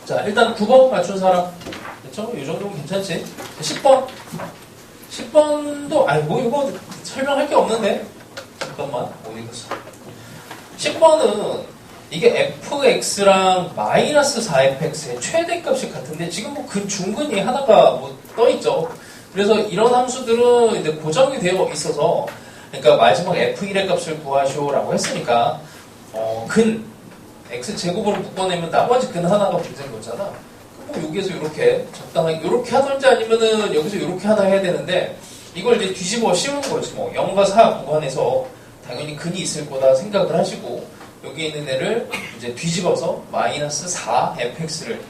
자, 일단 9번 맞춘 사람. 그쵸? 이 정도면 괜찮지? 10번. 10번도, 아이고, 이거 설명할 게 없는데? 잠깐만, 어디 갔어? 10번은 이게 fx랑 마이너스 4fx의 최대값이 같은데, 지금 뭐 그 중근이 하나가 뭐 떠있죠. 그래서 이런 함수들은 이제 고정이 되어 있어서, 그러니까 마지막 f1의 값을 구하시오라고 했으니까, 근, x제곱으로 묶어내면 나머지 근 하나가 문제인 거잖아. 뭐 여기에서 이렇게 적당하게 이렇게 하든지 아니면은 여기서 이렇게 하나 해야 되는데 이걸 이제 뒤집어 씌우는 거지. 뭐 0과 4 구간에서 당연히 근이 있을 거다 생각을 하시고 여기 있는 애를 이제 뒤집어서 마이너스 4 fx를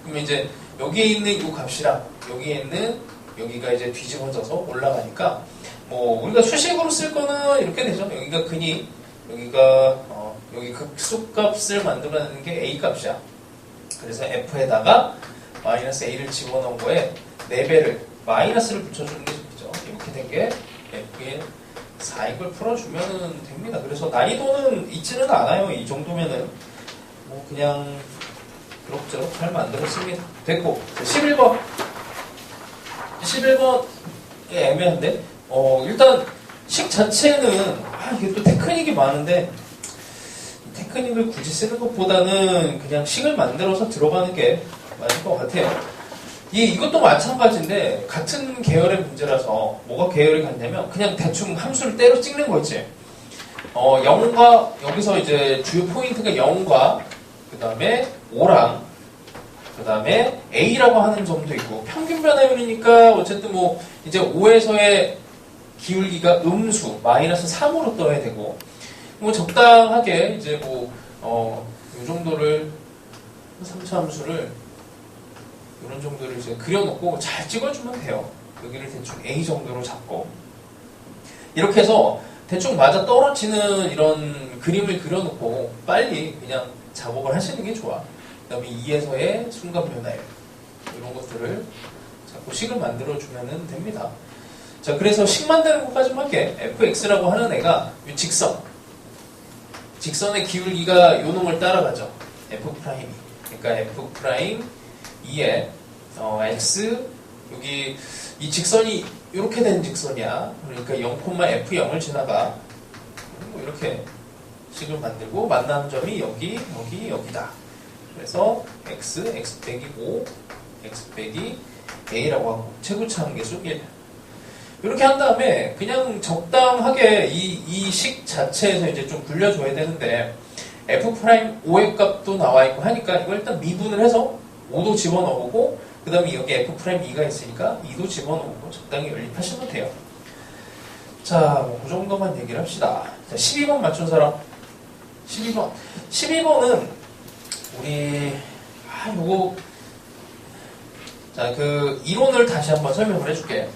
그러면 이제 여기에 있는 이 값이랑 여기에 있는 여기가 이제 뒤집어져서 올라가니까 뭐 우리가 수식으로 쓸 거는 이렇게 되죠. 여기가 근이 여기가 여기 극소값을 만들어내는 게 a 값이야. 그래서 f에다가 마이너스 a를 집어넣은 거에 4배를 마이너스를 붙여주는 게 좋죠. 이렇게 된 게 f의 4익을 풀어주면 됩니다. 그래서 난이도는 있지는 않아요. 이 정도면은 뭐 그냥 그럭저럭 잘 만들었습니다. 됐고 11번 11번 애매한데 일단 식 자체는 이게 또 테크닉이 많은데 테크닉을 굳이 쓰는 것보다는 그냥 식을 만들어서 들어가는 게 맞을 것 같아요. 이것도 마찬가지인데 같은 계열의 문제라서 뭐가 계열이 같냐면 그냥 대충 함수를 때려 찍는 거지. 0과 여기서 이제 주요 포인트가 0과 그 다음에 5랑 그 다음에 a라고 하는 점도 있고 평균 변화율이니까 어쨌든 뭐 이제 5에서의 기울기가 음수 마이너스 3으로 떠야 되고 뭐 적당하게 이제 뭐 이 정도를 3차 함수를 이런 정도를 이제 그려놓고 잘 찍어주면 돼요. 여기를 대충 A 정도로 잡고 이렇게 해서 대충 맞아 떨어지는 이런 그림을 그려놓고 빨리 그냥 작업을 하시는 게 좋아. 그 다음에 2에서의 순간 변화율 이런 것들을 자꾸 식을 만들어주면 됩니다. 자, 그래서 식 만드는 것까지만 할게. fx라고 하는 애가 이 직선의 기울기가 요 놈을 따라가죠. f'이. 그러니까 f'E에 x 여기 이 직선이 이렇게 된 직선이야. 그러니까 0,f0을 지나가. 뭐 이렇게 식을 만들고 만나는 점이 여기, 여기다. 그래서 x 빼기 5, x 빼기 a라고 하고 최고차 함계수 1. 이렇게 한 다음에 그냥 적당하게 이 식 자체에서 이제 좀 굴려줘야 되는데 f'5의 값도 나와 있고 하니까 이걸 일단 미분을 해서 5도 집어넣고 그 다음에 여기 f'2가 있으니까 2도 집어넣고 적당히 연립하시면 돼요. 자, 뭐 그 정도만 얘기를 합시다. 자, 12번 맞춘 사람. 12번은 우리 요거 자, 그 이론을 다시 한번 설명을 해줄게.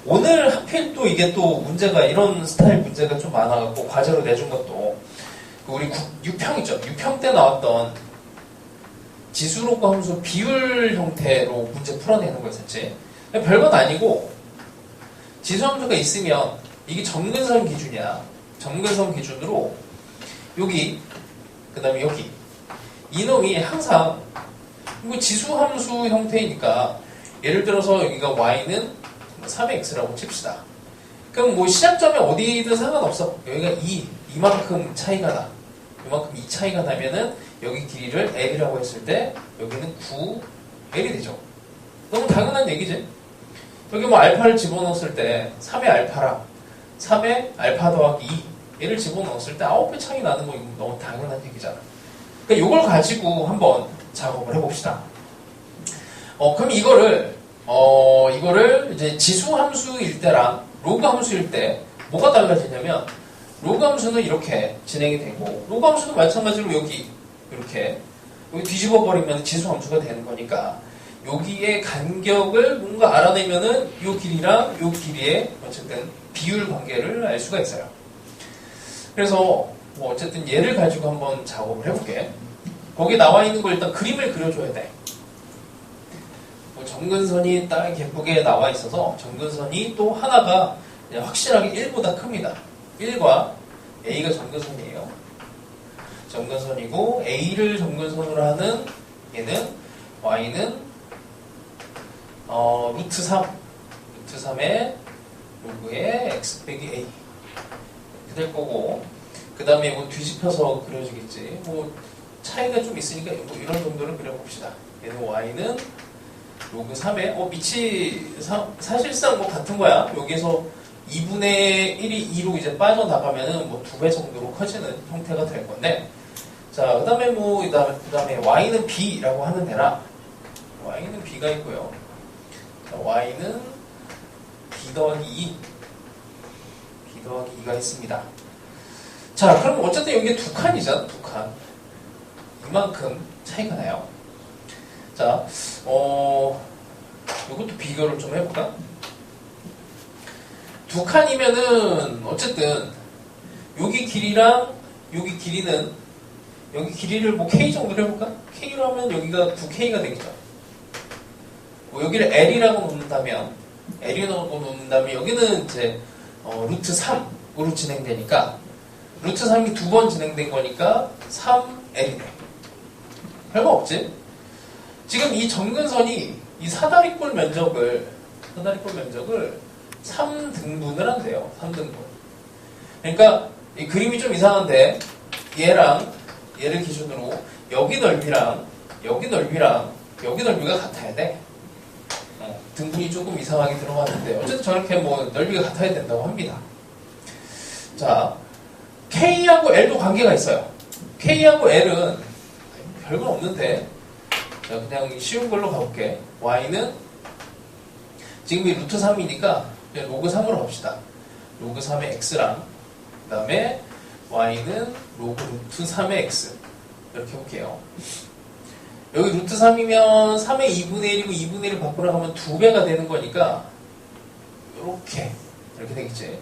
오늘 하필 또 이게 또 문제가 이런 스타일 문제가 좀 많아갖고 과제로 내준 것도 우리 6평 있죠. 6평 때 나왔던 지수록과 함수 비율 형태로 문제 풀어내는 거였었지. 별건 아니고 지수함수가 있으면 이게 점근선 기준이야. 점근선 기준으로 여기 그 다음에 여기 이놈이 항상 이거 지수함수 형태이니까 예를 들어서 여기가 y는 3x라고 칩시다. 그럼 뭐 시작점이 어디든 상관없어. 여기가 이만큼 차이가 나. 이만큼 이 차이가 나면은 여기 길이를 L이라고 했을 때 여기는 9L이 되죠. 너무 당연한 얘기지. 여기 뭐 알파를 집어넣었을 때 3의 알파랑 3의 알파 더하기 2 얘를 집어넣었을 때 9배 차이 나는 거 이거 너무 당연한 얘기잖아. 그러니까 이걸 가지고 한번 작업을 해봅시다. 그럼 이거를 이제 지수 함수일 때랑 로그 함수일 때 뭐가 달라지냐면 로그 함수는 이렇게 진행이 되고 로그 함수도 마찬가지로 여기 이렇게 여기 뒤집어 버리면 지수 함수가 되는 거니까 여기에 간격을 뭔가 알아내면은 요 길이랑 요 길이의 어쨌든 비율 관계를 알 수가 있어요. 그래서 뭐 어쨌든 얘를 가지고 한번 작업을 해볼게. 거기에 나와 있는 걸 일단 그림을 그려줘야 돼. 점근선이 딱 예쁘게 나와 있어서 점근선이 또 하나가 확실하게 1보다 큽니다. 1과 A가 점근선이에요. 점근선이고 A를 점근선으로 하는 얘는 y는 루트 3의 로그의 x 빼기 a 이렇게 될 거고, 그 다음에 이거 뒤집혀서 그려지겠지. 뭐 차이가 좀 있으니까 뭐 이런 정도를 그려봅시다. 얘는 y는 로그 3의 밑이 사실상 뭐 같은 거야. 여기서 2분의 1이 2로 이제 빠져나가면은 뭐 2배 정도로 커지는 형태가 될 건데, 자, 그 다음에 그 다음에 y는 b라고 하면 되나? y는 b가 있고요. 자, y는 b 더하기 2. b 더하기 2가 있습니다. 자, 그럼 어쨌든 여기 두 칸이잖아, 두 칸. 이만큼 차이가 나요. 자, 이것도 비교를 좀 해볼까? 두 칸이면은, 어쨌든, 여기 길이랑, 여기 길이는, 여기 길이를 뭐 K 정도로 해볼까? K로 하면 여기가 9K가 되겠죠. 뭐 여기를 L이라고 놓는다면, 여기는 이제, 루트 3으로 진행되니까, 루트 3이 두 번 진행된 거니까, 3L이네. 별거 없지? 지금 이 점근선이 이 사다리꼴 면적을 3등분을 한대요. 3등분. 그러니까 이 그림이 좀 이상한데 얘를 기준으로 여기 넓이랑 여기 넓이가 같아야 돼. 등분이 조금 이상하게 들어갔는데 어쨌든 저렇게 뭐 넓이가 같아야 된다고 합니다. 자, K하고 L도 관계가 있어요. K하고 L은 별건 없는데, 자, 그냥 쉬운 걸로 가볼게. y는 지금 이 루트 3이니까 로그 3으로 갑시다. 로그 3의 x랑 그 다음에 y는 로그 루트 3의 x 이렇게 볼게요. 여기 루트 3이면 3의 2분의 1이고 2분의 1을 바꾸려 하면 2배가 되는 거니까 이렇게 되겠지.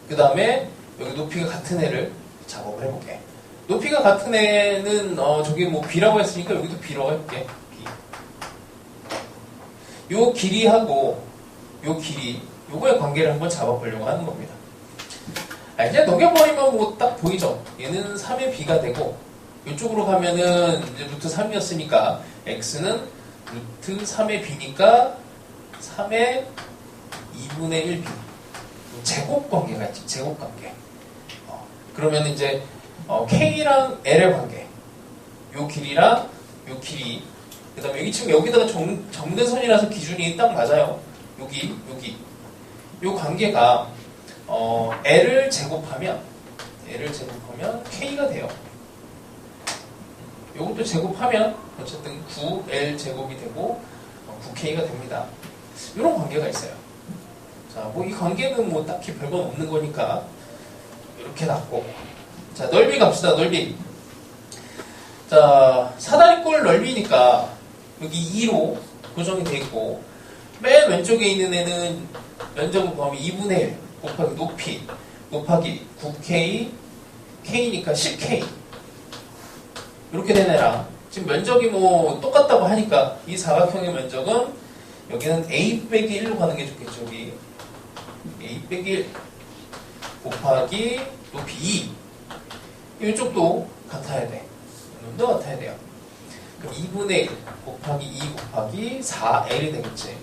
그 다음에 여기 높이가 같은 애를 작업을 해볼게. 높이가 같은 애는 저기 뭐 b라고 했으니까 여기도 b라고 해볼게. b. 요 길이하고 요 길이 요거의 관계를 한번 잡아보려고 하는 겁니다. 그냥 녹여버리면 뭐 딱 보이죠. 얘는 3의 b가 되고 이쪽으로 가면은 이제 루트 3이었으니까 x는 루트 3의 b니까 3의 2분의 1b 제곱 관계가 있지. 제곱 관계. 그러면 이제 K랑 L의 관계, 요 길이랑 요 길이, 그 다음에 여기 지금 여기다가 점근선이라서 기준이 딱 맞아요. 여기 요 관계가 L을 제곱하면 K가 돼요. 요것도 제곱하면 어쨌든 9L 제곱이 되고 9K가 됩니다. 이런 관계가 있어요. 자, 뭐 이 관계는 뭐 딱히 별건 없는 거니까 이렇게 놨고, 자, 넓이 갑시다. 넓이. 자, 사다리꼴 넓이니까 여기 2로 고정이 되어 있고, 맨 왼쪽에 있는 애는 면적을 구하면 2분의 1 곱하기 높이 곱하기 9K K니까 10K 이렇게 된 애랑 지금 면적이 뭐 똑같다고 하니까 이 사각형의 면적은 여기는 A 빼기 1로 가는 게 좋겠죠. 여기 A 빼기 1 곱하기 높이 2. 이쪽도 같아야 돼. 이놈도 같아야 돼요. 그럼 2분의 1 곱하기 2 곱하기 4L이 되겠지.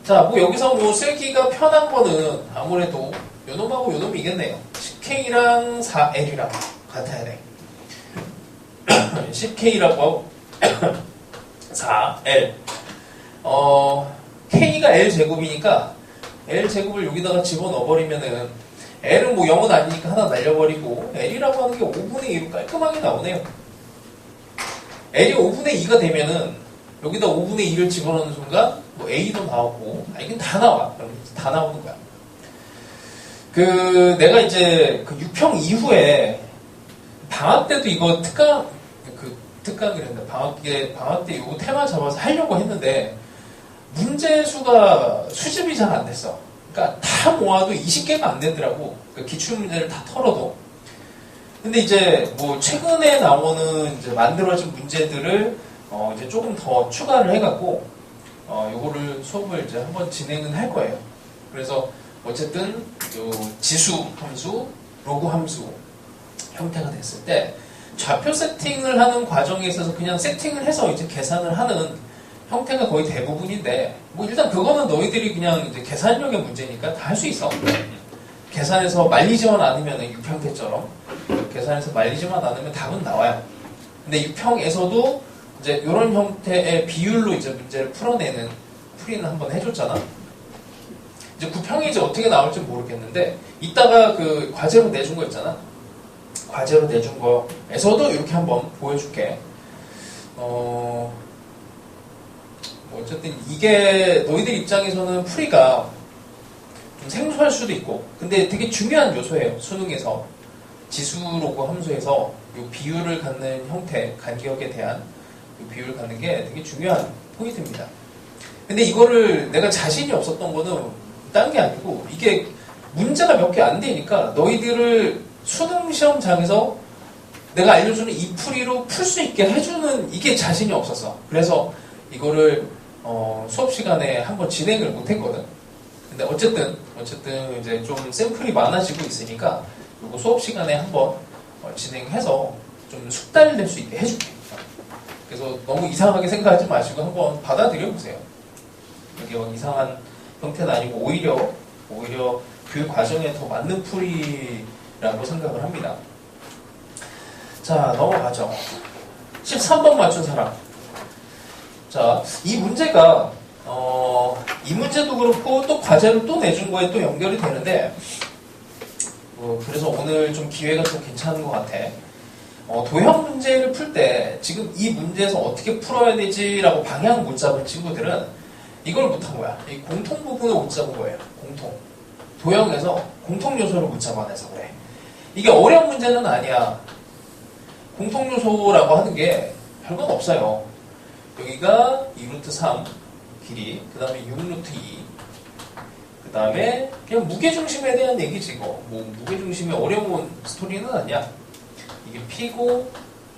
자, 뭐 여기서 뭐 쓰기가 편한 거는 아무래도 요놈하고 요놈이 이겠네요. 10K랑 4L이랑 같아야 돼. 10K라고 4L. K가 L 제곱이니까 L 제곱을 여기다가 집어넣어버리면은 L은 뭐 0은 아니니까 하나 날려버리고 L이라고 하는 게 5분의 2로 깔끔하게 나오네요. L이 5분의 2가 되면은 여기다 5분의 2를 집어넣는 순간 뭐 A도 나오고 이건 다 나와. 다 나오는 거야. 내가 이제 그 6평 이후에 방학 때도 이거 특강이랬는데 방학 때 이거 테마 잡아서 하려고 했는데 문제 수가 수집이 잘 안 됐어. 그러니까 다 모아도 20개가 안 되더라고. 그러니까 기출문제를 다 털어도. 근데 이제 뭐 최근에 나오는 이제 만들어진 문제들을 이제 조금 더 추가를 해갖고 요거를 수업을 이제 한번 진행은 할 거예요. 그래서 어쨌든 요 지수 함수, 로그 함수 형태가 됐을 때 좌표 세팅을 하는 과정에 있어서 그냥 세팅을 해서 이제 계산을 하는 형태가 거의 대부분인데, 뭐 일단 그거는 너희들이 그냥 이제 계산력의 문제니까 다 할 수 있어. 계산해서 말리지만 않으면 유형태처럼 계산해서 말리지만 않으면 답은 나와요. 근데 유형에서도 이제 이런 형태의 비율로 이제 문제를 풀이는 한번 해줬잖아. 이제 구평이 이제 어떻게 나올지 모르겠는데, 이따가 그 과제로 내준 거 있잖아. 과제로 내준 거에서도 이렇게 한번 보여줄게. 어쨌든 이게 너희들 입장에서는 풀이가 좀 생소할 수도 있고, 근데 되게 중요한 요소예요. 수능에서 지수로그 함수에서 이 비율을 갖는 형태, 간격에 대한 이 비율을 갖는 게 되게 중요한 포인트입니다. 근데 이거를 내가 자신이 없었던 거는 딴 게 아니고, 이게 문제가 몇 개 안 되니까 너희들을 수능 시험장에서 내가 알려주는 이 풀이로 풀 수 있게 해주는 이게 자신이 없었어. 그래서 이거를 수업 시간에 한번 진행을 못했거든. 근데 어쨌든 이제 좀 샘플이 많아지고 있으니까 이거 수업 시간에 한번 진행해서 좀 숙달될 수 있게 해줄게. 그래서 너무 이상하게 생각하지 마시고 한번 받아들여 보세요. 이게 이상한 형태는 아니고 오히려 교육 과정에 더 맞는 풀이라고 생각을 합니다. 자, 넘어가죠. 13번 맞춘 사람. 자, 이 문제가 이 문제도 그렇고 또 과제를 또 내준 거에 또 연결이 되는데, 그래서 오늘 좀 기회가 좀 괜찮은 것 같아. 도형 문제를 풀 때 지금 이 문제에서 어떻게 풀어야 되지라고 방향 못 잡은 친구들은 이걸 못한 거야. 이 공통 부분을 못 잡은 거예요. 도형에서 공통 요소를 못 잡아내서 그래. 이게 어려운 문제는 아니야. 공통 요소라고 하는 게 별건 없어요. 여기가 2루트 3 길이, 그 다음에 6루트 2, 그 다음에 그냥 무게중심에 대한 얘기지 이거. 뭐 무게중심이 어려운 스토리는 아니야. 이게 P고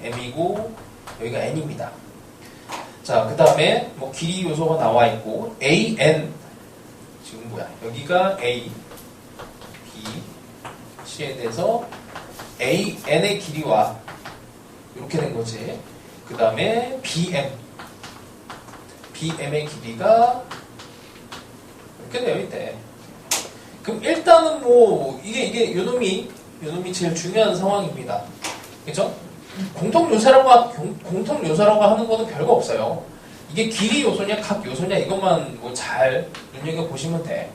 M이고 여기가 N입니다. 자, 그 다음에 뭐 길이 요소가 나와 있고 A, N 지금 뭐야? 여기가 A, B, C에 대해서 A, N의 길이와 이렇게 된 거지. 그 다음에 BM, BM의 길이가 이렇게 되어 있대. 그럼 일단은 뭐 이게 요놈이 제일 중요한 상황입니다. 그죠? 공통 요소라고 하는 거는 별거 없어요. 이게 길이 요소냐 각 요소냐 이것만 뭐 잘 눈여겨 보시면 돼.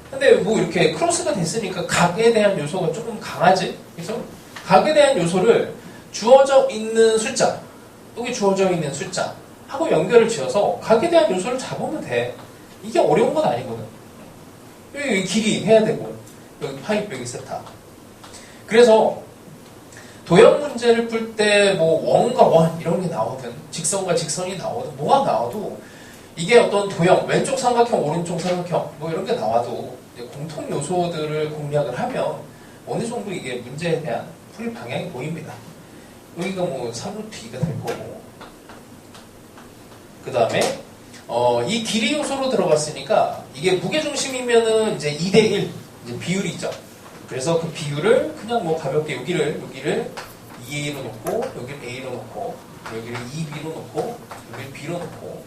근데 뭐 이렇게 크로스가 됐으니까 각에 대한 요소가 조금 강하지. 그래서 각에 대한 요소를 주어져 있는 숫자, 여기 주어져 있는 숫자 하고 연결을 지어서 각에 대한 요소를 잡으면 돼. 이게 어려운 건 아니거든. 여기 길이 해야 되고 여기 파이 여기 세타. 그래서 도형 문제를 풀 때 뭐 원과 원 이런 게 나오든 직선과 직선이 나오든 뭐가 나와도 이게 어떤 도형, 왼쪽 삼각형, 오른쪽 삼각형 뭐 이런 게 나와도 이제 공통 요소들을 공략을 하면 어느 정도 이게 문제에 대한 풀이 방향이 보입니다. 여기가 뭐 3루트 2가 될 거고, 그 다음에 이 길이 요소로 들어갔으니까 이게 무게중심이면은 이제 2대1 이제 비율이 있죠. 그래서 그 비율을 그냥 뭐 가볍게 여기를 EA로 놓고 여기를 A로 놓고 여기를 2B로 놓고 여기를 B로 놓고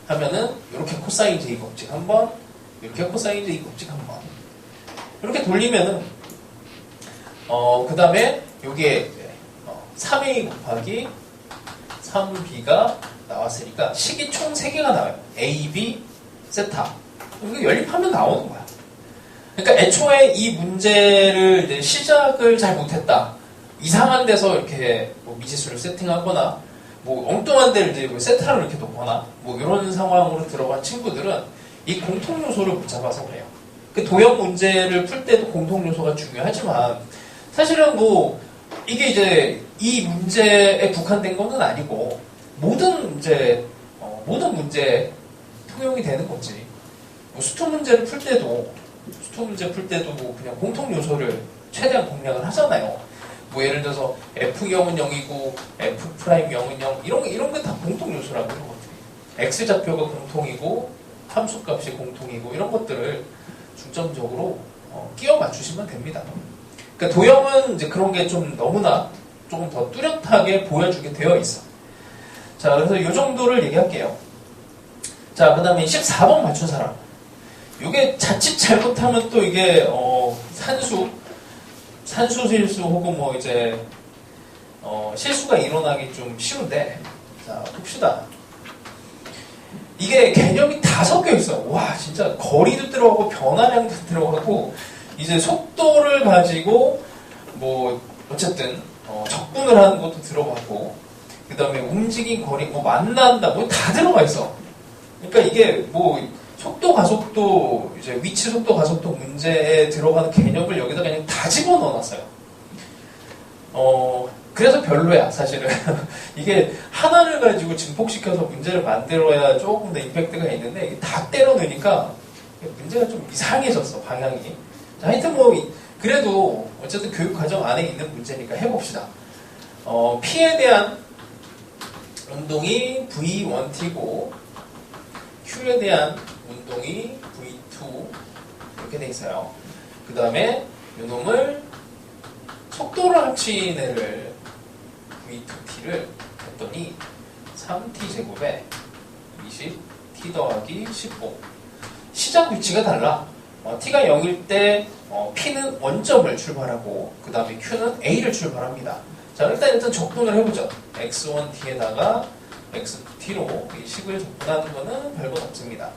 하면은 이렇게 코사인 J 법칙 한번, 이렇게 코사인 J 법칙 한번 이렇게 돌리면은 그 다음에 여기에 3A 곱하기 3B가 나왔으니까 식이 총 3개가 나와요. A, B, 세타. 이거 연립하면 나오는 거야. 그러니까 애초에 이 문제를 이제 시작을 잘 못했다. 이상한 데서 이렇게 뭐 미지수를 세팅하거나 뭐 엉뚱한 데를 이제 뭐 세타를 이렇게 놓거나 뭐 이런 상황으로 들어간 친구들은 이 공통 요소를 못 잡아서 그래요. 그 도형 문제를 풀 때도 공통 요소가 중요하지만 사실은 뭐 이게 이제 이 문제에 국한된 거는 아니고 모든 문제에 통용이 되는 거지. 뭐 수투 문제 풀 때도 뭐 그냥 공통 요소를 최대한 공략을 하잖아요. 뭐 예를 들어서 F0은 0이고 F'0은 0 이런 게 다 공통 요소라고 하는 것 같아요. X 좌표가 공통이고 함수값이 공통이고 이런 것들을 중점적으로 끼워 맞추시면 됩니다. 그러니까 도형은 이제 그런 게 좀 너무나 조금 더 뚜렷하게 보여주게 되어 있어. 자, 그래서 이 정도를 얘기할게요. 자, 그 다음에 14번 맞춘 사람. 이게 자칫 잘못하면 또 이게, 산수 실수 혹은 뭐 이제, 실수가 일어나기 좀 쉬운데, 자, 봅시다. 이게 개념이 다 섞여 있어. 와, 진짜 거리도 들어가고 변화량도 들어가고, 이제 속도를 가지고, 뭐, 어쨌든, 적분을 하는 것도 들어가고, 그 다음에 움직인 거리, 뭐, 만난다, 뭐, 다 들어가 있어. 그러니까 이게 뭐, 속도 가속도, 이제 위치 속도 가속도 문제에 들어가는 개념을 여기다 그냥 다 집어넣어 놨어요. 그래서 별로야, 사실은. 이게 하나를 가지고 증폭시켜서 문제를 만들어야 조금 더 임팩트가 있는데, 이게 다 때려 넣으니까 문제가 좀 이상해졌어, 방향이. 자, 하여튼 뭐, 그래도 어쨌든 교육과정 안에 있는 문제니까 해봅시다. P에 대한 운동이 V1T고, Q에 대한 운동이 V2, 이렇게 돼 있어요. 그 다음에 요놈을 속도를 합친 애를 V2T를 했더니 3T제곱에 20T 더하기 15. 시작 위치가 달라. T가 0일 때 P는 원점을 출발하고 그 다음에 Q는 A를 출발합니다. 자, 일단 적분을 해보죠. X1T에다가 X2T로 이 식을 적분하는 거는 별것 없습니다.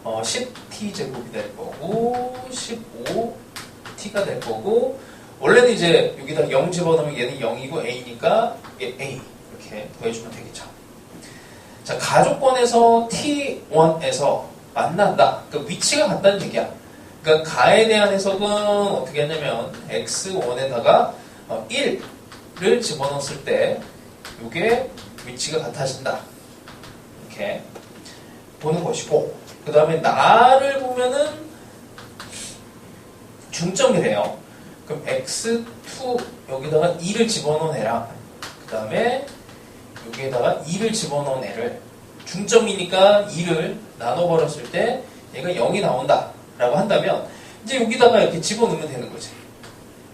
10T제곱이 될 거고 15T가 될 거고, 원래는 이제 여기다 0 집어넣으면 얘는 0이고 A니까 얘 A 이렇게 더해주면 되겠죠. 자, 가족권에서 T1에서 만난다. 그러니까 위치가 같다는 얘기야. 그러니까 가에 대한 해석은 어떻게 했냐면 X1에다가 1을 집어넣었을 때 이게 위치가 같아진다. 이렇게 보는 것이고, 그 다음에 나를 보면은 중점이래요. 그럼 X2 여기다가 2를 집어넣은 애랑 그 다음에 여기에다가 2를 집어넣은 애를 중점이니까 2를 나눠버렸을 때 얘가 0이 나온다 라고 한다면 이제 여기다가 이렇게 집어넣으면 되는 거지.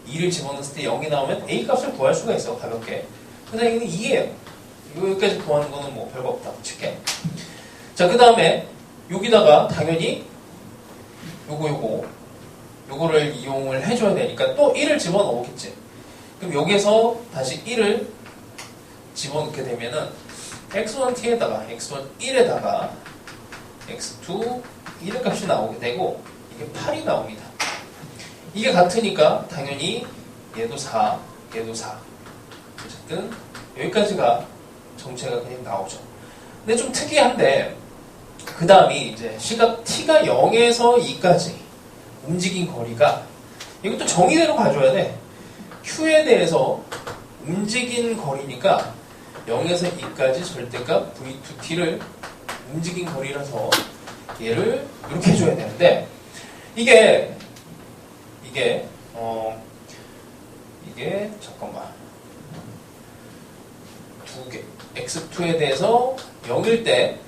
2를 집어넣었을 때 0이 나오면 A 값을 구할 수가 있어, 가볍게. 근데 이건 2예요. 여기까지 구하는 거는 뭐 별거 없다고 칠게. 자, 그 다음에 여기다가 당연히 요거를 이용을 해줘야 되니까 또 1을 집어넣겠지. 그럼 여기에서 다시 1을 집어넣게 되면은 x1t에다가 x1 1에다가 x2 1의 값이 나오게 되고 이게 8이 나옵니다. 이게 같으니까 당연히 얘도 4, 얘도 4. 어쨌든 여기까지가 정체가 그냥 나오죠. 근데 좀 특이한데 그 다음이 이제 시각 t가 0에서 2까지 움직인 거리가 이것도 정의대로 가져야 돼. q에 대해서 움직인 거리니까 0에서 2까지 절대값 v2t를 움직인 거리라서 얘를 이렇게 해줘야 되는데 이게 잠깐만 두 개 x2에 대해서 0일 때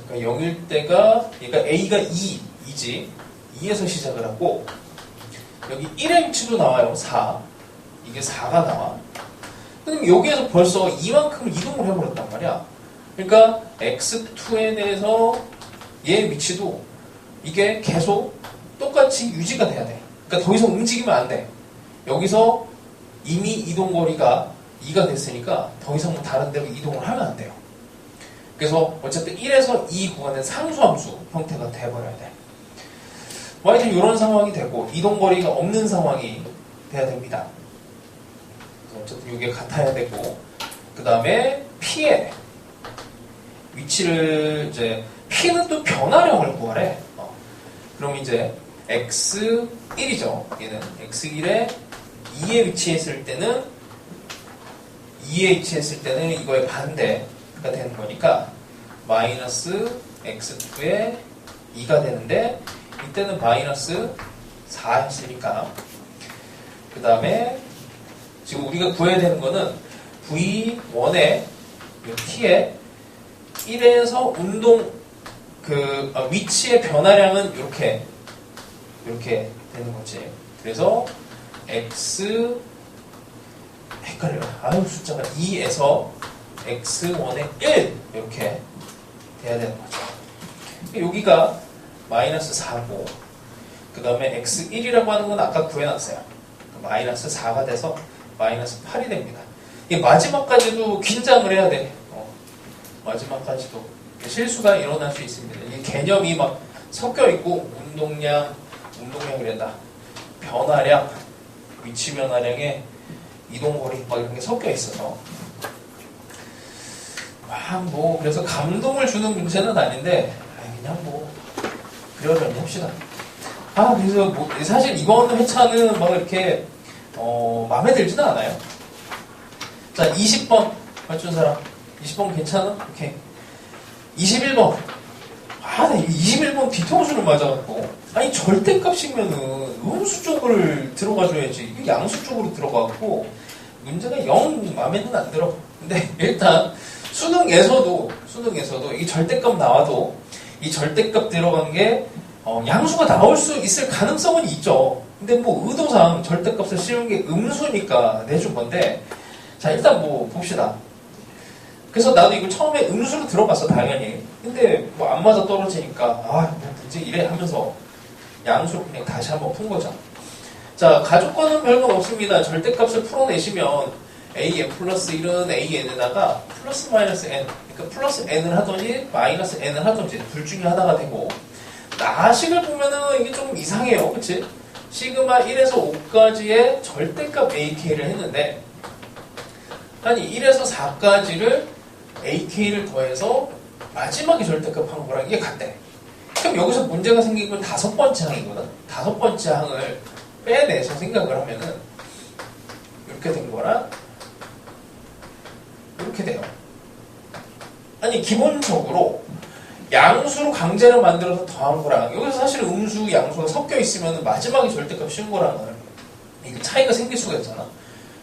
그러니까 0일 때가 그러니까 a가 2이지 2에서 시작을 하고 여기 1의 위치도 나와요. 4 이게 4가 나와. 그럼 여기에서 벌써 이만큼 이동을 해버렸단 말이야. 그러니까 x2에 대해서 얘의 위치도 이게 계속 똑같이 유지가 돼야 돼. 그러니까 더 이상 움직이면 안 돼. 여기서 이미 이동거리가 2가 됐으니까 더 이상 뭐 다른 데로 이동을 하면 안 돼요. 그래서 어쨌든 1에서 2 구간은 상수함수 형태가 돼버려야 돼. 뭐 하여튼 이런 상황이 되고 이동거리가 없는 상황이 돼야 됩니다. 어쨌든 이게 같아야 되고 그 다음에 P의 위치를 이제 P는 또 변화량을 구하래. 그럼 이제 X1이죠. 얘는 X1에 2에 위치했을 때는 이거의 반대가 되는 거니까 마이너스 X2에 2가 되는데 이때는 마이너스 4 했으니까 그 다음에 지금 우리가 구해야 되는 거는 V1의 T에 1에서 운동 위치의 변화량은 이렇게 되는 거지. 그래서 X 헷갈려요. 아유, 숫자가 2에서 x1의 1 이렇게 돼야 되는 거죠. 여기가 마이너스 4고 그 다음에 x1이라고 하는 건 아까 구해놨어요. 마이너스 4가 돼서 마이너스 8이 됩니다. 이 마지막까지도 긴장을 해야 돼. 마지막까지도 실수가 일어날 수 있습니다. 이 개념이 막 섞여 있고 운동량이란다. 변화량, 위치 변화량에 이동거리 막 이런 게 섞여 있어서 그래서 감동을 주는 문제는 아닌데 그냥 그러려니 합시다. 그래서 사실 이번 회차는 막 이렇게 마음에 들지는 않아요. 자, 20번 맞춘 사람 20번 괜찮아? 오케이. 21번 나 21번 뒤통수를 맞아갖고 절대값이면은 음수 쪽을 들어가줘야지 양수 쪽으로 들어가갖고 문제가 영 마음에는 안 들어. 근데 일단 수능에서도 이 절대값 나와도 이 절대값 들어간 게 양수가 나올 수 있을 가능성은 있죠. 근데 의도상 절대값을 씌운 게 음수니까 내준 건데 자 일단 봅시다. 그래서 나도 이걸 처음에 음수로 들어갔어 당연히. 근데 안 맞아 떨어지니까 문제 이래 하면서 양수로 그냥 다시 한번 푼 거죠. 자 가족과는 별건 없습니다. 절대값을 풀어내시면 an 플러스 1은 an에다가 플러스 마이너스 n 그러니까 플러스 n을 하든지 마이너스 n을 하든지 둘 중에 하나가 되고 나식을 보면은 이게 좀 이상해요. 그치? 시그마 1에서 5까지의 절대값 ak를 했는데 1에서 4까지를 ak를 더해서 마지막에 절대값 한 거랑 이게 같대. 그럼 여기서 문제가 생긴 건 5번째 항이거든. 5번째 항을 빼내서 생각을 하면은 이렇게 된 거랑 이렇게 돼요. 기본적으로 양수로 강제로 만들어서 더한 거랑 여기서 사실 음수, 양수가 섞여 있으면 마지막에 절대값 씌운 거랑은 이게 차이가 생길 수가 있잖아.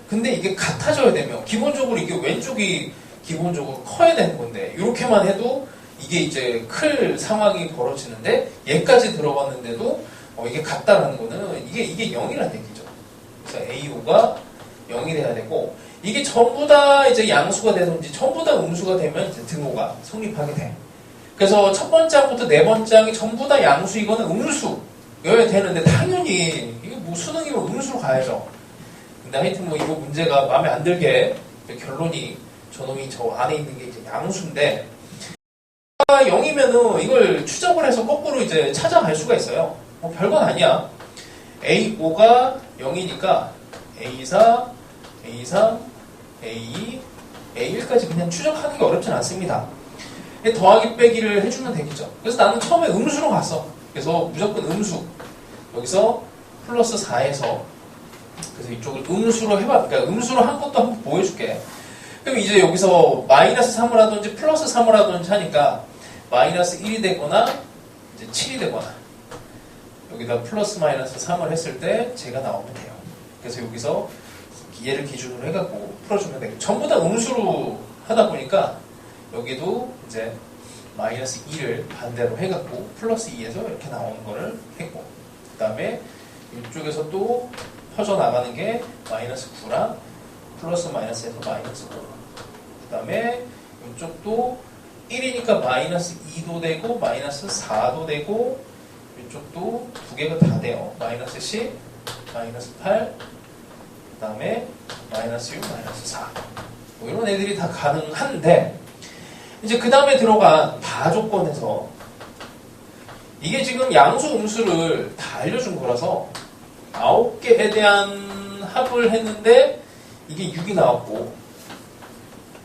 근데 이게 같아져야 되면 기본적으로 이게 왼쪽이 기본적으로 커야 되는 건데 이렇게만 해도 이게 이제 클 상황이 벌어지는데 얘까지 들어갔는데도 이게 같다라는 거는 이게 0이라는 얘기죠. 그래서 AO가 0이 돼야 되고 이게 전부 다 이제 양수가 되든지 전부 다 음수가 되면 이제 등호가 성립하게 돼. 그래서 첫 번째 항부터 네 번째 항이 전부 다 양수 이거는 음수여야 되는데 당연히 이게 수능이면 음수로 가야죠. 근데 하여튼 이거 문제가 마음에 안 들게 결론이 저놈이 저 안에 있는 게 이제 양수인데 0이면은 이걸 추적을 해서 거꾸로 이제 찾아갈 수가 있어요. 별건 아니야. A5가 0이니까 A4, A3, A2, A1까지 그냥 추적하는 게 어렵진 않습니다. 더하기 빼기를 해주면 되겠죠. 그래서 나는 처음에 음수로 갔어. 그래서 무조건 음수. 여기서 플러스 4에서 그래서 이쪽을 음수로 해봐. 그러니까 음수로 한 것도 한번 보여줄게. 그럼 이제 여기서 마이너스 3을 하든지 플러스 3을 하든지 하니까 마이너스 1이 되거나 이제 7이 되거나 여기다 플러스 마이너스 3을 했을 때 제가 나오면 돼요. 그래서 여기서 얘를 기준으로 해갖고 풀어주면 되고 전부 다 음수로 하다 보니까 여기도 이제 마이너스 2를 반대로 해갖고 플러스 2에서 이렇게 나오는 거를 했고 그 다음에 이쪽에서 또 퍼져나가는 게 마이너스 9랑 플러스 마이너스에서 마이너스 5. 그 다음에 이쪽도 1이니까 마이너스 2도 되고 마이너스 4도 되고 이쪽도 두 개가 다 돼요. 마이너스 10, 마이너스 8, 그 다음에 마이너스 6, 마이너스 4. 이런 애들이 다 가능한데 이제 그 다음에 들어간 다조건에서 이게 지금 양수, 음수를 다 알려준 거라서 9개에 대한 합을 했는데 이게 6이 나왔고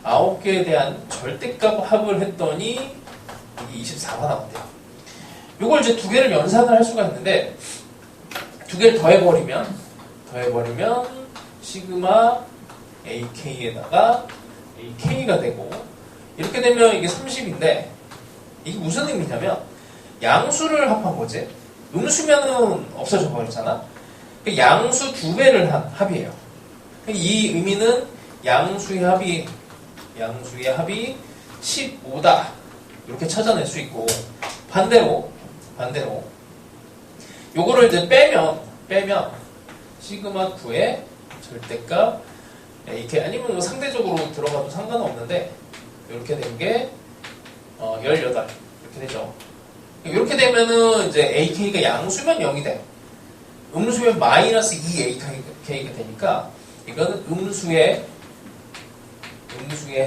9개에 대한 절대값 합을 했더니 이게 24가 나온대요. 이걸 이제 두 개를 연산을 할 수가 있는데 두 개를 더해버리면 시그마 AK에다가 AK가 되고 이렇게 되면 이게 30인데 이게 무슨 의미냐면 양수를 합한 거지. 음수면은 없어져 버렸잖아. 양수 두 배를 한 합이에요. 이 의미는 양수의 합이 15다 이렇게 찾아낼 수 있고 반대로 요거를 이제 빼면 시그마 9의 절대값 AK 아니면 뭐 상대적으로 들어가도 상관은 없는데 이렇게 된 게 18 이렇게 되죠. 이렇게 되면은 이제 AK가 양수면 0이 돼. 음수면 마이너스 2 AK가 되니까 이거는 음수의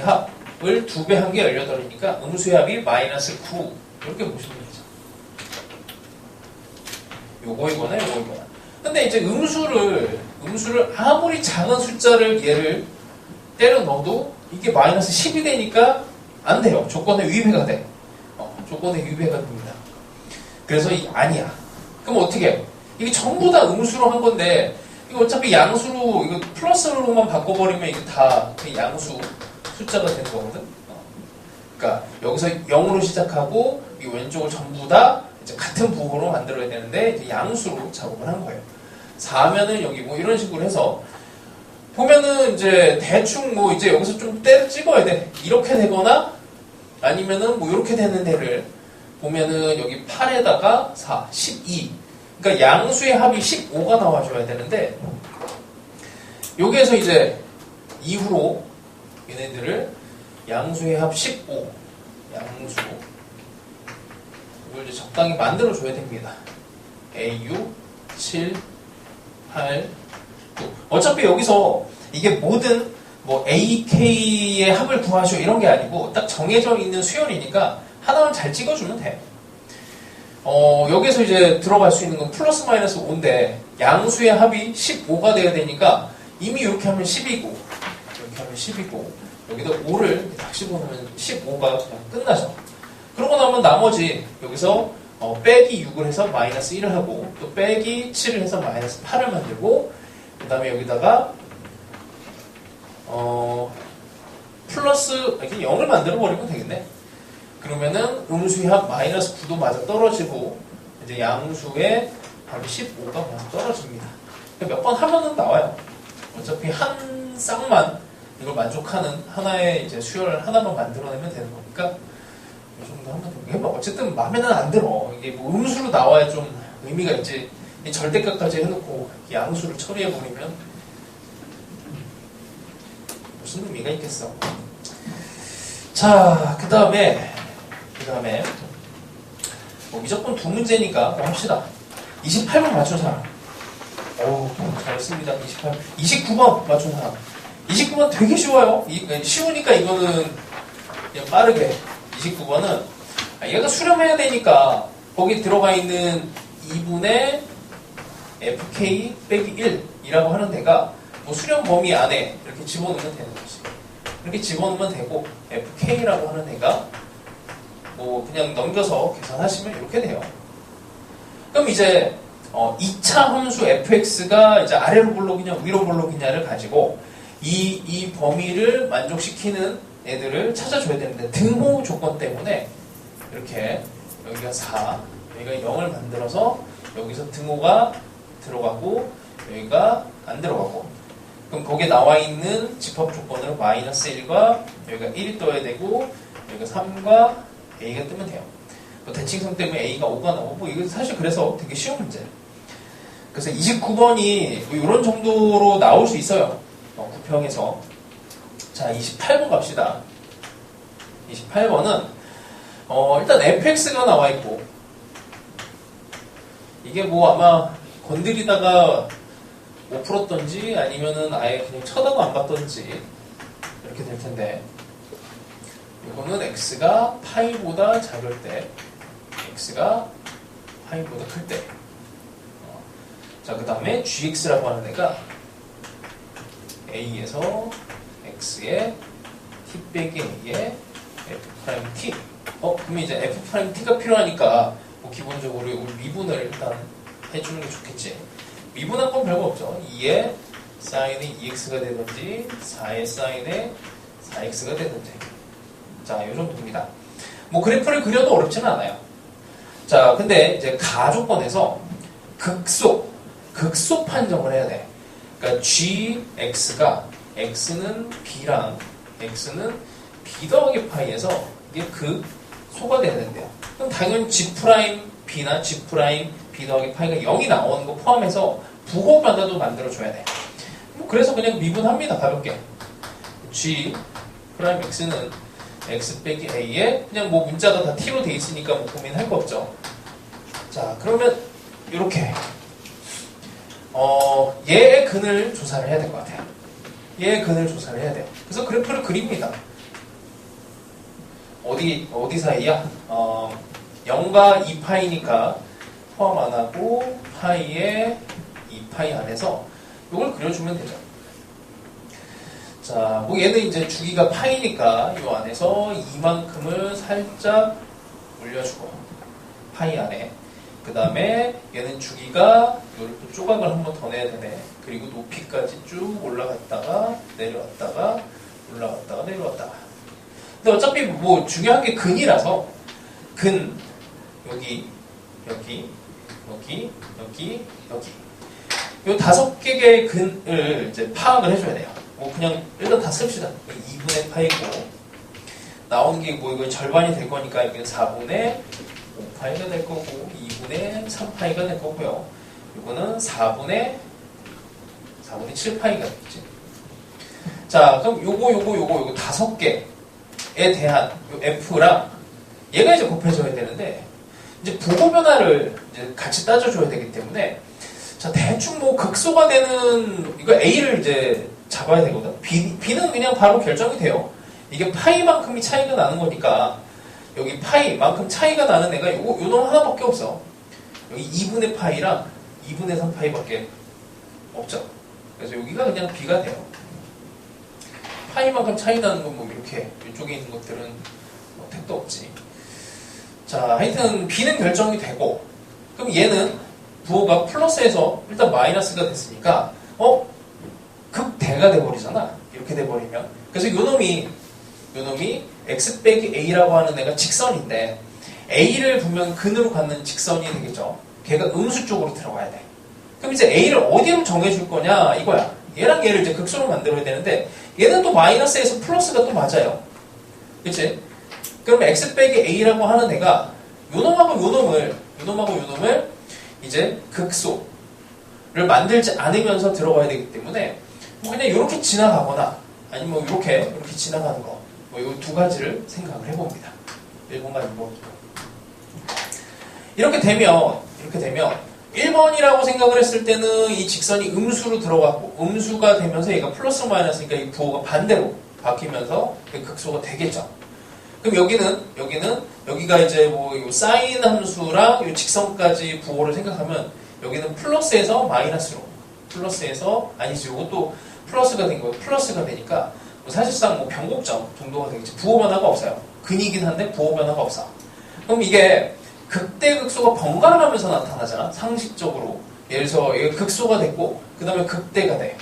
합을 2배 한 게 18이니까 음수의 합이 마이너스 9 이렇게 보시면 되죠. 요거이거나 요거이거나. 근데 이제 음수를 아무리 작은 숫자를 얘를 때려 넣어도 이게 마이너스 10이 되니까 안 돼요. 조건에 위배가 돼. 조건에 위배가 됩니다. 그래서 아니야. 그럼 어떻게 해요? 이게 전부 다 음수로 한 건데 이거 어차피 양수로 이거 플러스로만 바꿔버리면 이게 다 양수 숫자가 되는 거거든. 그러니까 여기서 0으로 시작하고 이 왼쪽을 전부 다 이제 같은 부호로 만들어야 되는데 이제 양수로 작업을 한 거예요. 4면은 여기 뭐 이런 식으로 해서 보면은 이제 대충 뭐 이제 여기서 좀 때를 찍어야 돼. 이렇게 되거나 아니면은 뭐 이렇게 되는 데를 보면은 여기 8에다가 4, 12. 그러니까 양수의 합이 15가 나와줘야 되는데 여기에서 이제 이후로 얘네들을 양수의 합 15, 양수 이걸 이제 적당히 만들어줘야 됩니다. AU 7, 8, 9. 어차피 여기서 이게 모든 뭐 AK의 합을 구하시오 이런 게 아니고 딱 정해져 있는 수열이니까 하나만 잘 찍어주면 돼. 여기서 이제 들어갈 수 있는 건 플러스 마이너스 5인데 양수의 합이 15가 돼야 되니까 이미 이렇게 하면 10이고 이렇게 하면 10이고 여기다 5를 딱 집어넣으면 15가 그냥 끝나죠. 그러고 나면 나머지 여기서 빼기 6을 해서 마이너스 1을 하고 또 빼기 7을 해서 마이너스 8을 만들고 그 다음에 여기다가 플러스 이렇게 0을 만들어 버리면 되겠네. 그러면은 음수의 합 마이너스 9도 맞아 떨어지고 이제 양수의 합이 15가 맞아 떨어집니다. 몇 번 하면은 나와요. 어차피 한 쌍만 이걸 만족하는 하나의 이제 수열 하나만 만들어내면 되는 거니까 이 정도 하면 되고 뭐 어쨌든 마음에는 안 들어. 이게 뭐 음수로 나와야 좀 의미가 있지. 절대값까지 해놓고 양수를 처리해버리면 무슨 의미가 있겠어. 자, 그 다음에 뭐 무조건 두 문제니까 뭐 합시다. 28번 맞춘 사람. 잘했습니다. 29번 맞춘 사람. 29번 되게 쉬워요. 쉬우니까 이거는 그냥 빠르게. 29번은 얘가 수렴해야 되니까 거기 들어가 있는 2분의 fk 빼기 1이라고 하는 데가 뭐 수렴 범위 안에 이렇게 집어넣으면 되는 거지. 이렇게 집어넣으면 되고 fk라고 하는 애가 뭐 그냥 넘겨서 계산하시면 이렇게 돼요. 그럼 이제 2차 함수 fx가 이제 아래로 볼록이냐 위로 볼록이냐를 가지고 이 범위를 만족시키는 애들을 찾아줘야 되는데 등호 조건 때문에 이렇게 여기가 4, 여기가 0을 만들어서 여기서 등호가 들어가고 여기가 안 들어가고 그럼 거기에 나와 있는 집합 조건으로 마이너스 1과 여기가 1이 떠야 되고 여기가 3과 A가 뜨면 돼요. 뭐 대칭성 때문에 A가 5가 나오고 이거 사실 그래서 되게 쉬운 문제. 그래서 29번이 뭐 이런 정도로 나올 수 있어요. 구평에서. 자, 28번 갑시다. 28번은 일단 fx가 나와 있고 이게 뭐 아마 건드리다가 못 풀었던지 아니면은 아예 그냥 쳐다도 안 봤던지 이렇게 될 텐데 이거는 x가 파이보다 작을 때 x가 파이보다 클 때 자, 그 다음에 gx라고 하는 애가 a에서 x의 t 빼기 a의 f't 그러면 이제 f't가 필요하니까 뭐 기본적으로 우리 미분을 일단 해주는 게 좋겠지. 미분한 건 별거 없죠. 2의 사인의 2x가 되든지 4의 사인의 4x가 되든지 자, 이 정도입니다. 뭐 그래프를 그려도 어렵지는 않아요. 자, 근데 이제 가조건에서 극소 판정을 해야 돼. 그러니까 gx가 x는 b랑 x는 b 더하기 파이에서 이게 극소가 돼야 된대요. 그럼 당연히 g'b나 g'b 더하기 파이가 0이 나오는 거 포함해서 부호마다도 만들어줘야 돼. 그래서 그냥 미분합니다. 가볍게. g 프라임 x는 x 빼기 a에 그냥 뭐 문자가 다 t로 돼 있으니까 뭐 고민할 거 없죠. 자, 그러면 이렇게 얘의 근을 조사를 해야 될 것 같아요. 얘의 근을 조사를 해야 돼요. 그래서 그래프를 그립니다. 어디 사이야? 0과 2파이니까 포함 안 하고 파이에 2파이 안에서 이걸 그려주면 되죠. 자, 뭐 얘는 이제 주기가 파이니까 이 안에서 이만큼을 살짝 올려주고 파이 안에 그 다음에 얘는 주기가 이걸 또 조각을 한번 더 내야 되네. 그리고 높이까지 쭉 올라갔다가 내려왔다가 올라갔다가 내려왔다가. 근데 어차피 뭐 중요한 게 근이라서 근 여기 여기 여기 여기 여기 이 5개의 근을 이제 파악을 해줘야 돼요. 뭐 그냥 일단 다 씁시다. 2분의 파이고 나오는 게 뭐 이거 절반이 될 거니까 여기는 4분의 5파이가 될 거고 2분의 3파이가 될 거고요. 이거는 4분의 7파이가 되겠지. 자, 그럼 요거 5개에 대한 요 F랑 얘가 이제 곱해져야 되는데 이제 부호 변화를 이제 같이 따져줘야 되기 때문에 자, 대충 뭐 극소가 되는 이거 A를 이제 잡아야 되거든. B는 그냥 바로 결정이 돼요. 이게 파이만큼이 차이가 나는 거니까 여기 파이만큼 차이가 나는 애가 요 놈 하나밖에 없어. 여기 2분의 파이랑 2분의 3파이밖에 없죠. 그래서 여기가 그냥 B가 돼요. 파이만큼 차이 나는 건 뭐 이렇게 이쪽에 있는 것들은 뭐 택도 없지. 자, 하여튼 B는 결정이 되고 그럼 얘는 부호가 플러스에서 일단 마이너스가 됐으니까 극대가 돼버리잖아. 이렇게 돼버리면 그래서 요놈이 x 빼기 a라고 하는 애가 직선인데 a를 분명히 근으로 갖는 직선이 되겠죠. 걔가 음수 쪽으로 들어가야 돼. 그럼 이제 a를 어디로 정해줄 거냐 이거야. 얘랑 얘를 이제 극소로 만들어야 되는데 얘는 또 마이너스에서 플러스가 또 맞아요. 그치? 그럼 x 빼기 a라고 하는 애가 요놈하고 요놈을 이제 극소를 만들지 않으면서 들어가야 되기 때문에 뭐 그냥 이렇게 지나가거나 아니면 뭐 이렇게 지나가는 거 뭐 이 두 가지를 생각을 해봅니다. 1번과 2번. 이렇게 되면 1번이라고 생각을 했을 때는 이 직선이 음수로 들어갔고 음수가 되면서 얘가 플러스 마이너스니까 이 부호가 반대로 바뀌면서 극소가 되겠죠. 그럼 여기가 이제 뭐 이 사인 함수랑 이 직선까지 부호를 생각하면 여기는 플러스에서 마이너스로 이것도 플러스가 된 거예요. 플러스가 되니까 뭐 사실상 뭐 변곡점 정도가 되겠지. 부호 변화가 없어요. 근이긴 한데 부호 변화가 없어. 그럼 이게 극대 극소가 번갈아 가면서 나타나잖아. 상식적으로. 예를 들어서 이게 극소가 됐고 그 다음에 극대가 돼.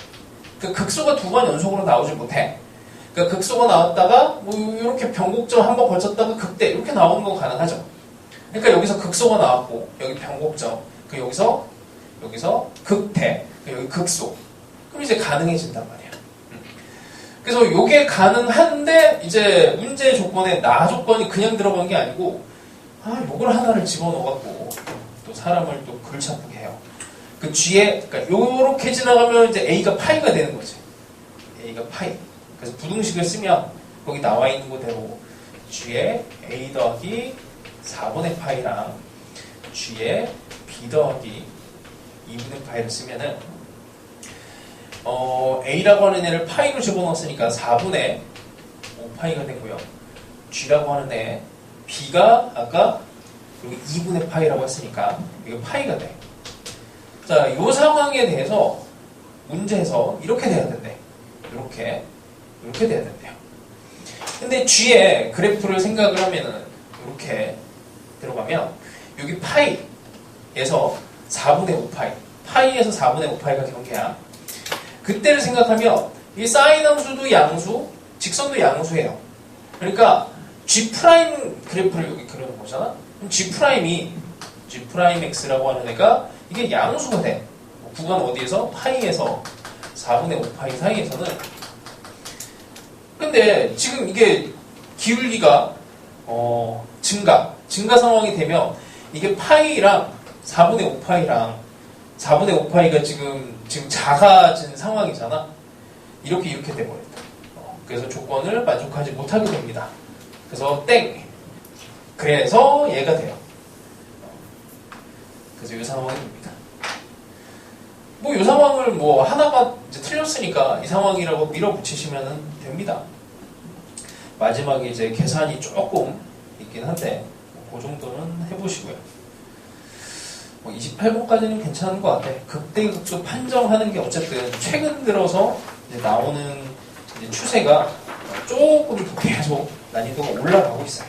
그 극소가 2번 연속으로 나오지 못해. 그러니까 극소가 나왔다가 뭐 이렇게 변곡점 한번 거쳤다가 극대 이렇게 나오는 건 가능하죠. 그러니까 여기서 극소가 나왔고 여기 변곡점 그 여기서 극대 여기 극소 그럼 이제 가능해진단 말이야. 그래서 이게 가능한데 이제 문제 조건에 나 조건이 그냥 들어간 게 아니고 요걸 하나를 집어넣어갖고 또 사람을 또 골치 아프게 해요. 그 G에 그러니까 요렇게 지나가면 이제 A가 파이가 되는 거지. A가 파이. 그래서 부등식을 쓰면 거기 나와 있는 그대로 G에 A 더하기 4분의 파이랑 G에 B 더하기 2분의 파이를 쓰면은 A라고 하는 애를 파이로 집어넣었으니까 4분의 5파이가 되고요. G라고 하는 애 B가 아까 여기 2분의 파이라고 했으니까 이게 파이가 돼. 자, 이 상황에 대해서 문제에서 이렇게 돼야 된대. 이렇게 돼야 된대요. 근데 G의 그래프를 생각을 하면은 이렇게 들어가면 여기 파이에서 4분의 5파이 파이에서 4분의 5파이가 경계야. 그때를 생각하면 이 사인 함수도 양수, 직선도 양수예요. 그러니까 G' 그래프를 여기 그려놓은 거잖아. 그럼 G'X라고 하는 애가 이게 양수가 돼. 구간 어디에서? 파이에서 4분의 5파이 사이에서는. 근데 지금 이게 기울기가 증가 상황이 되면 이게 파이랑 4분의 5파이랑 4분의 5파이가 지금 작아진 상황이잖아. 이렇게 돼버렸다. 그래서 조건을 만족하지 못하게 됩니다. 그래서 땡. 그래서 얘가 돼요. 그래서 이 상황입니다. 뭐 이 상황을 뭐 하나가 이제 틀렸으니까 이 상황이라고 밀어붙이시면 됩니다. 마지막에 이제 계산이 조금 있긴 한데 그 정도는 해보시고요. 뭐 28번까지는 괜찮은 것 같아. 극대극소 판정하는 게 어쨌든 최근 들어서 이제 나오는 이제 추세가 조금 계속 난이도가 올라가고 있어요.